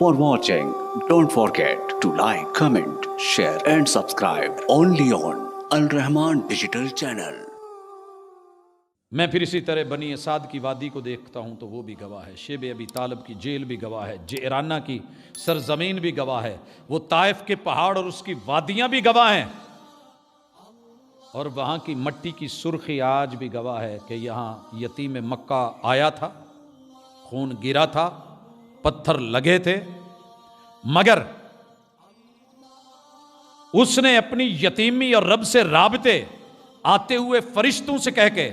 For watching, don't forget to like, comment, share and subscribe only on Al Rahman Digital Channel. मैं फिर इसी तरह बनी असाद की वादी को देखता हूँ तो वो भी गवाह है, शेब अबी तालिब की जेल भी गवाह है, जेराना की सरजमीन भी गवाह है, वो ताइफ के पहाड़ और उसकी वादियाँ भी गवाह हैं, और वहाँ की मट्टी की सुर्खी आज भी गवाह है कि यहाँ यतीम मक्का आया था, खून गिरा था, पत्थर लगे थे, मगर उसने अपनी यतीमी और रब से राबते आते हुए फरिश्तों से कह के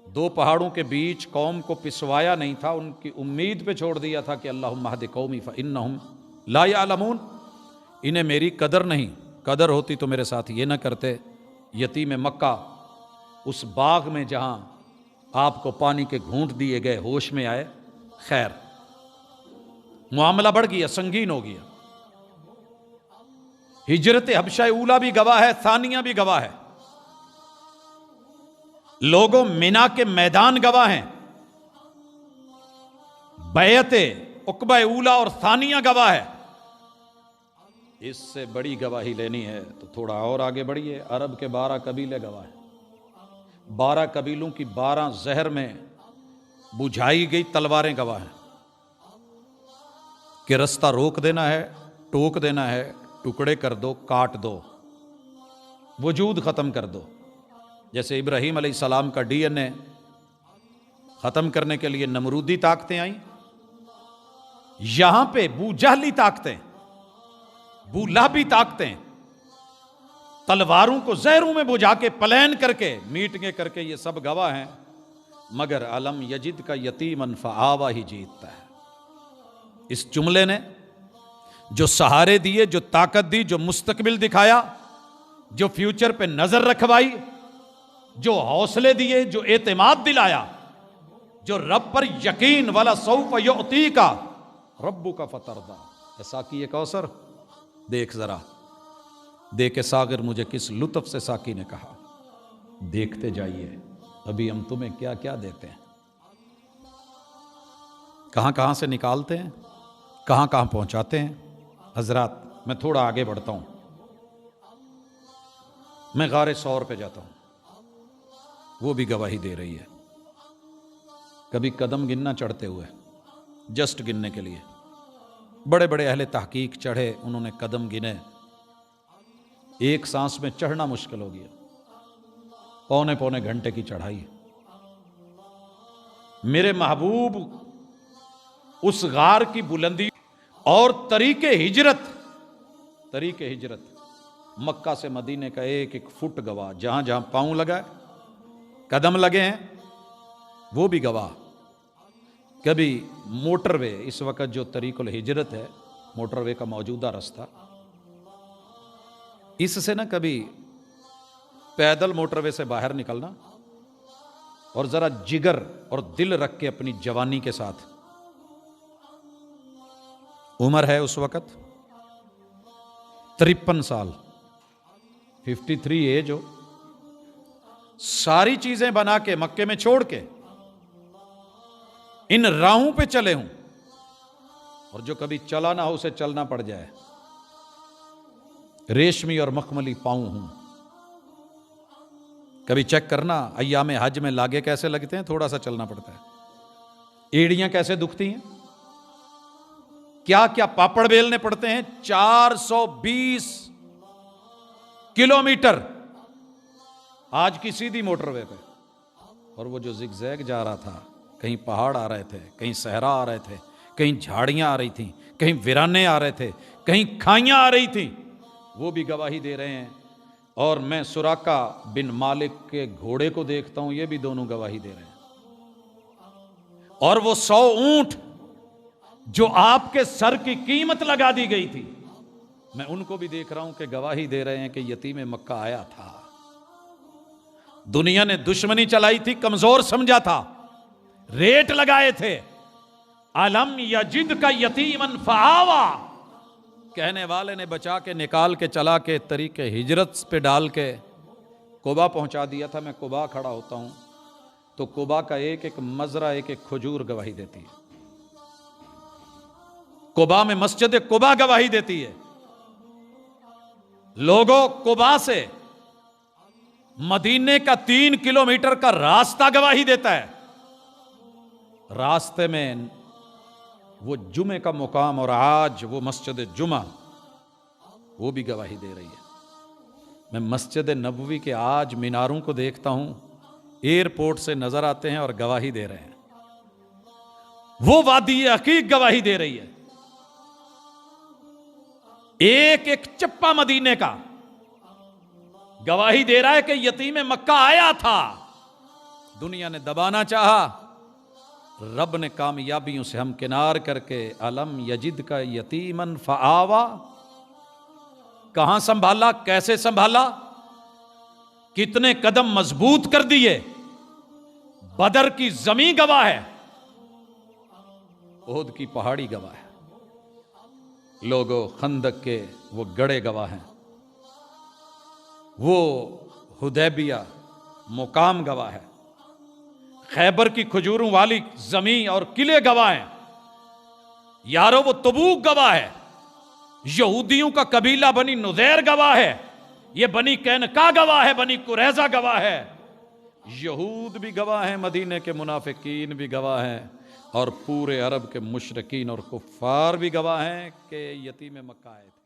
दो पहाड़ों के बीच कौम को पिसवाया नहीं था, उनकी उम्मीद पे छोड़ दिया था कि अल्लाहुम्मा हद कौमी फ़इन्नहुम ला यअलमून, इन्हें मेरी कदर नहीं, कदर होती तो मेरे साथ ये ना करते। यतीम मक्का उस बाग में जहां आपको पानी के घूंट दिए गए होश में आए, खैर मामला बढ़ गया, संगीन हो गया। हिजरत हबशा ऊला भी गवाह है, सानिया भी गवाह है, लोगों मिना के मैदान गवाह हैं, बैयते उकबा ऊला और सानिया गवाह है। इससे बड़ी गवाही लेनी है तो थोड़ा और आगे बढ़िए, अरब के 12 कबीले गवाह हैं, 12 कबीलों की 12 जहर में बुझाई गई तलवारें गवाह हैं कि रास्ता रोक देना है, टोक देना है, टुकड़े कर दो, काट दो, वजूद खत्म कर दो। जैसे इब्राहीम अलैहिस्सलाम का डीएनए खत्म करने के लिए नमरूदी ताकतें आई, यहां पे बूजहली ताकतें, बूलाबी ताकतें तलवारों को जहरों में बुझा के पलायन करके मीटने करके ये सब गवाह हैं, मगर अलम यजिद का यतीमन फआवा ही जीतता है। इस जुमले ने जो सहारे दिए, जो ताकत दी, जो मुस्तकबिल दिखाया, जो फ्यूचर पे नजर रखवाई, जो हौसले दिए, जो एतमाद दिलाया, जो रब पर यकीन वाला सौफ युती का रब्बु का फतरदा, ऐसा की एक अवसर देख जरा, देखे सागर मुझे किस लुत्फ से साकी ने कहा, देखते जाइए अभी हम तुम्हें क्या क्या देते हैं, कहां कहां से निकालते हैं, कहां कहां पहुंचाते हैं। हजरात, मैं थोड़ा आगे बढ़ता हूं, मैं गारे सौर पे जाता हूं, वो भी गवाही दे रही है। कभी कदम गिनना चढ़ते हुए, जस्ट गिनने के लिए बड़े बड़े अहले तहकीक चढ़े, उन्होंने कदम गिने, एक सांस में चढ़ना मुश्किल हो गया, पौने पौने घंटे की चढ़ाई। मेरे महबूब उस गार की बुलंदी और तरीके हिजरत मक्का से मदीने का एक एक फुट गवाह, जहां जहां पांव लगा है, कदम लगे हैं, वो भी गवाह। कभी मोटरवे, इस वक्त जो तरीक़ुल हिजरत है, मोटरवे का मौजूदा रास्ता, इससे ना कभी पैदल मोटरवे से बाहर निकलना और जरा जिगर और दिल रख के अपनी जवानी के साथ, उम्र है उस वक्त 53 साल, 53 एज हो, सारी चीजें बना के मक्के में छोड़ के इन राहों पे चले हूं, और जो कभी चला ना हो उसे चलना पड़ जाए, रेशमी और मखमली पांव हूं। कभी चेक करना अय्याम हज में लागे कैसे लगते हैं, थोड़ा सा चलना पड़ता है, एड़ियां कैसे दुखती हैं, क्या क्या पापड़ बेलने पड़ते हैं। 420 किलोमीटर आज की सीधी मोटरवे पे, और वो जो जिगजैग जा रहा था, कहीं पहाड़ आ रहे थे, कहीं सहरा आ रहे थे, कहीं झाड़ियां आ रही थी, कहीं वीराने आ रहे थे, कहीं खाइयां आ रही थी, वो भी गवाही दे रहे हैं। और मैं सुराका बिन मालिक के घोड़े को देखता हूं, ये भी दोनों गवाही दे रहे हैं। और वो 100 ऊंट जो आपके सर की कीमत लगा दी गई थी, मैं उनको भी देख रहा हूं कि गवाही दे रहे हैं कि यतीम मक्का आया था। दुनिया ने दुश्मनी चलाई थी, कमजोर समझा था, रेट लगाए थे, अलम यजिद का यतीमन फआवा, कहने वाले ने बचा के निकाल के चला के तरीके हिजरत पे डाल के कुबा पहुंचा दिया था। मैं कुबा खड़ा होता हूं तो कुबा का एक एक मजरा, एक एक खजूर गवाही देती है। कुबा में मस्जिद कुबा गवाही देती है। लोगों, कुबा से मदीने का 3 किलोमीटर का रास्ता गवाही देता है। रास्ते में वो जुमे का मुकाम और आज वो मस्जिद जुमा वो भी गवाही दे रही है। मैं मस्जिद नबवी के आज मीनारों को देखता हूं, एयरपोर्ट से नजर आते हैं और गवाही दे रहे हैं। वो वादी अकीक गवाही दे रही है। एक एक चप्पा मदीने का गवाही दे रहा है कि यतीम मक्का आया था। दुनिया ने दबाना चाहा, रब ने कामयाबियों से हम किनार करके अलम यजिद का यतीमन फआवा, कहां संभाला, कैसे संभाला, कितने कदम मजबूत कर दिए। बदर की जमीन गवाह है, ओहद की पहाड़ी गवाह है, लोगों खंदक के वो गड़े गवाह हैं, वो हुदैबिया मुकाम गवाह है, खैबर की खजूरों वाली जमीन और किले गवाह हैं। यारो वो तबूक गवाह है, यहूदियों का कबीला बनी नुज़ैर गवाह है, ये बनी कैनका गवाह है, बनी कुरैजा गवाह है, यहूद भी गवाह हैं, मदीने के मुनाफिकीन भी गवाह हैं, और पूरे अरब के मुशरिकीन और कुफ्फार भी गवाह हैं कि यतीम मक्का आए थे।